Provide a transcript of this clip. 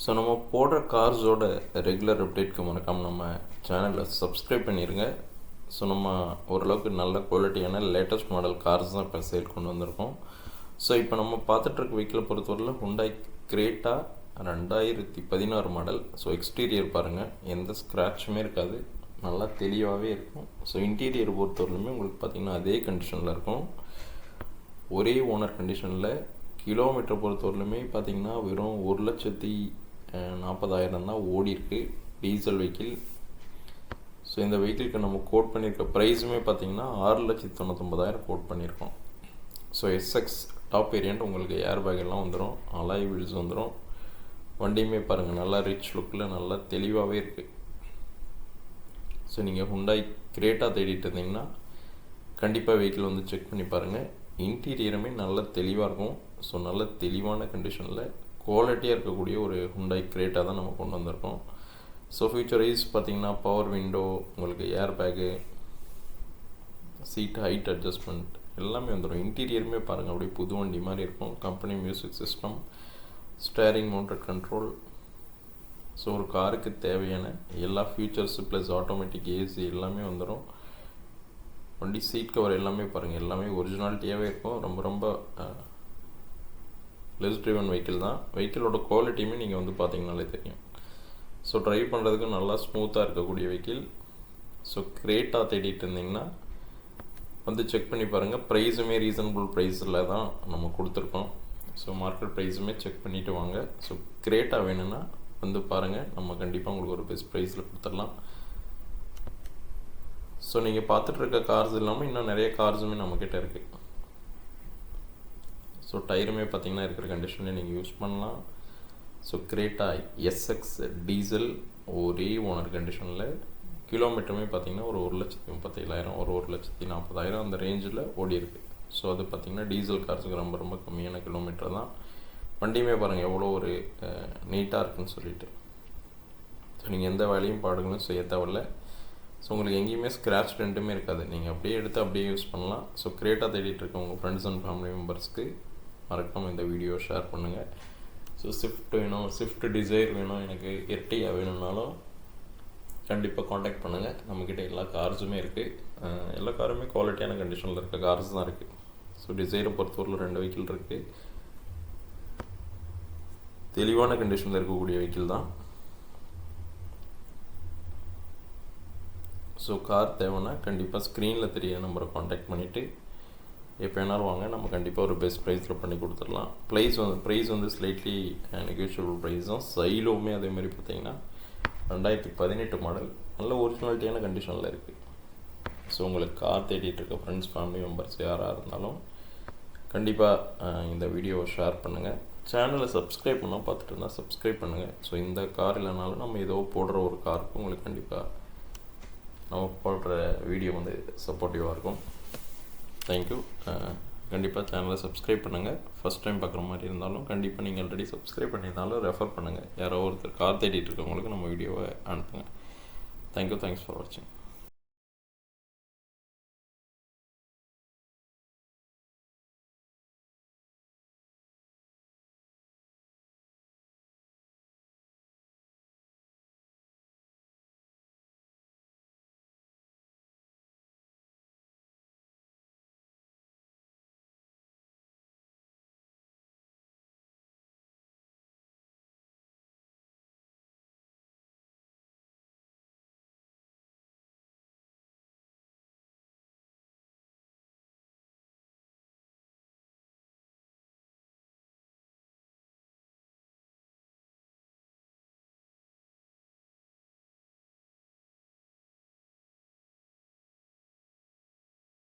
So நம்ம போடுற கார்ஸோட regular அப்டேட்க்கு மறக்காமல் நம்ம சேனலை சப்ஸ்கிரைப் பண்ணிடுங்க. ஸோ நம்ம ஓரளவுக்கு நல்ல குவாலிட்டியான லேட்டஸ்ட் மாடல் கார்ஸ் தான் இப்போ சேல் கொண்டு வந்திருக்கோம். ஸோ இப்போ நம்ம பார்த்துட்ருக்க வெஹிக்கிளை பொறுத்தவரையில் Hyundai Creta 2016 model. So exterior பாருங்கள், எந்த ஸ்க்ராட்சுமே இருக்காது, நல்லா தெளிவாகவே இருக்கும். ஸோ இன்டீரியர் பொறுத்தவரையிலுமே உங்களுக்கு பார்த்திங்கன்னா அதே கண்டிஷனில் இருக்கும், ஒரே ஓனர் கண்டிஷனில். கிலோமீட்டர் பொறுத்தவரையிலுமே பார்த்திங்கன்னா வெறும் 1,40,000 தான் ஓடி இருக்கு, டீசல் வெஹிக்கிள். ஸோ இந்த வெஹிக்கிளுக்கு நம்ம கோட் பண்ணியிருக்க ப்ரைஸுமே பார்த்திங்கன்னா 6,99,000 கோட் பண்ணியிருக்கோம். ஸோ எஸ்எக்ஸ் டாப் வேரியண்ட், உங்களுக்கு ஏர் பேக் எல்லாம் வந்துடும், அலாய் வீல்ஸ் வந்துடும். வண்டியுமே பாருங்கள் நல்லா ரிச் லுக்கில் நல்லா தெளிவாகவே இருக்குது. ஸோ நீங்கள் ஹுண்டாய் கிரேட்டா தேடிட்டு இருந்தீங்கன்னா கண்டிப்பாக வெஹிக்கிள் வந்து செக் பண்ணி பாருங்கள். இன்டீரியருமே நல்ல தெளிவாக இருக்கும். ஸோ நல்ல தெளிவான கண்டிஷனில் குவாலிட்டியாக இருக்கக்கூடிய ஒரு ஹுண்டாய் கிரேட்டா தான் நம்ம கொண்டு வந்திருக்கோம். ஸோ ஃபியூச்சரைஸ் பார்த்திங்கன்னா பவர் விண்டோ, உங்களுக்கு air bag, seat height adjustment எல்லாமே வந்துடும். இன்டீரியருமே பாருங்கள் அப்படியே புது வண்டி மாதிரி இருக்கும். Company music system, steering mounted control. So ஒரு காருக்கு தேவையான எல்லா ஃபீச்சர்ஸு ப்ளஸ் ஆட்டோமேட்டிக் ஏசி எல்லாமே வந்துடும். வண்டி சீட் கவர் எல்லாமே பாருங்கள், எல்லாமே ஒரிஜினாலிட்டியாகவே இருக்கும். ரொம்ப ரொம்ப லெஸ் ட்ரிவன் வெஹிக்கிள் தான். வெஹிக்கிளோட குவாலிட்டியுமே நீங்கள் வந்து பார்த்தீங்கனாலே தெரியும். ஸோ ட்ரைவ் பண்ணுறதுக்கு நல்லா ஸ்மூத்தாக இருக்கக்கூடிய வெஹிக்கிள். ஸோ கிரேட்டா தேடிட்டு இருந்தீங்கன்னா வந்து செக் பண்ணி பாருங்கள். ப்ரைஸுமே ரீசனபிள் ப்ரைஸில் தான் நம்ம கொடுத்துருக்கோம். ஸோ மார்க்கெட் ப்ரைஸுமே செக் பண்ணிவிட்டு வாங்க. ஸோ கிரேட்டா வேணும்னா வந்து பாருங்கள், நம்ம கண்டிப்பாக உங்களுக்கு ஒரு பெஸ்ட் ப்ரைஸில் கொடுத்துடலாம். ஸோ நீங்கள் பார்த்துட்ருக்க கார்ஸ் இல்லாமல் இன்னும் நிறைய கார்ஸுமே நம்மக்கிட்ட இருக்குது. ஸோ டயருமே பார்த்திங்கன்னா இருக்கிற கண்டிஷனில் நீங்கள் யூஸ் பண்ணலாம். ஸோ கிரேட்டா எஸ்எக்ஸ் டீசல் ஒரே ஓனர் கண்டிஷனில், கிலோமீட்டருமே பார்த்திங்கன்னா ஒரு 1,37,000 ஒரு 1,40,000 அந்த ரேஞ்சில் ஓடி இருக்குது. ஸோ அது பார்த்திங்கன்னா டீசல் கார்ஸுக்கு ரொம்ப ரொம்ப கம்மியான கிலோமீட்டர் தான். வண்டியுமே பாருங்கள் எவ்வளோ ஒரு நீட்டாக இருக்குன்னு சொல்லிட்டு. ஸோ நீங்கள் எந்த வேலையும் பாடுகளும் செய்ய தேவையில்ல. ஸோ உங்களுக்கு எங்கேயுமே ஸ்க்ராட்ச் ரெண்டுமே இருக்காது, நீங்கள் அப்படியே எடுத்து அப்படியே யூஸ் பண்ணலாம். ஸோ கிரேட்டா தேடிட்டு இருக்க உங்கள் ஃப்ரெண்ட்ஸ் அண்ட் ஃபேமிலி மெம்பர்ஸ்க்கு மறக்காமல் இந்த வீடியோ ஷேர் பண்ணுங்கள். ஸோ ஸ்விஃப்ட் வேணும், ஸ்விஃப்ட் டிசைர் வேணும், எனக்கு எர்டிகா வேணும்னாலும் கண்டிப்பாக காண்டாக்ட் பண்ணுங்கள். நம்மக்கிட்ட எல்லா கார்ஸுமே இருக்குது. எல்லா காருமே குவாலிட்டியான கண்டிஷனில் இருக்க கார்ஸ் தான் இருக்குது. ஸோ டிசைரை பொறுத்தவரையில் 2 வெஹிக்கிள் இருக்குது, தெளிவான கண்டிஷனில் இருக்கக்கூடிய வெஹிக்கிள் தான். ஸோ கார் தேவைன்னா கண்டிப்பாக ஸ்க்ரீனில் தெரிய நம்பரை காண்டாக்ட் பண்ணிவிட்டு எப்போ வேணாலும் வாங்க, நம்ம கண்டிப்பாக ஒரு பெஸ்ட் ப்ரைஸில் பண்ணி கொடுத்துடலாம். ப்ரைஸ் வந்து ஸ்லைட்லி நெகோஷியபிள் ப்ரைஸ் தான். சைலோவுமே அதே மாதிரி பார்த்திங்கன்னா 2018 மாடல், நல்ல ஒரிஜினாலிட்டியான கண்டிஷனில் இருக்குது. ஸோ உங்களுக்கு கார் தேடிட்டு இருக்க ஃப்ரெண்ட்ஸ் ஃபேமிலி மெம்பர்ஸ் யாராக இருந்தாலும் கண்டிப்பாக இந்த வீடியோவை ஷேர் பண்ணுங்கள். சேனலை சப்ஸ்கிரைப் பண்ணால் பார்த்துட்டு இருந்தால் சப்ஸ்கிரைப் பண்ணுங்கள். ஸோ இந்த கார் இல்லைனாலும் நம்ம ஏதோ போடுற ஒரு காருக்கு உங்களுக்கு கண்டிப்பாக நம்ம போடுற வீடியோ வந்து சப்போர்ட்டிவாக இருக்கும். தேங்க்யூ. கண்டிப்பாக சேனலை சப்ஸ்கிரைப் பண்ணுங்கள். ஃபஸ்ட் டைம் பார்க்குற மாதிரி இருந்தாலும் கண்டிப்பாக நீங்கள் ஆல்ரெடி சப்ஸ்கிரைப் பண்ணியிருந்தாலும் ரெஃபர் பண்ணுங்கள். யாரோ ஒருத்தர் கார் தேடிட்டு இருக்கவங்களுக்கு நம்ம வீடியோவை அனுப்புங்க. தேங்க்யூ. தேங்க்ஸ் ஃபார் வாட்சிங்.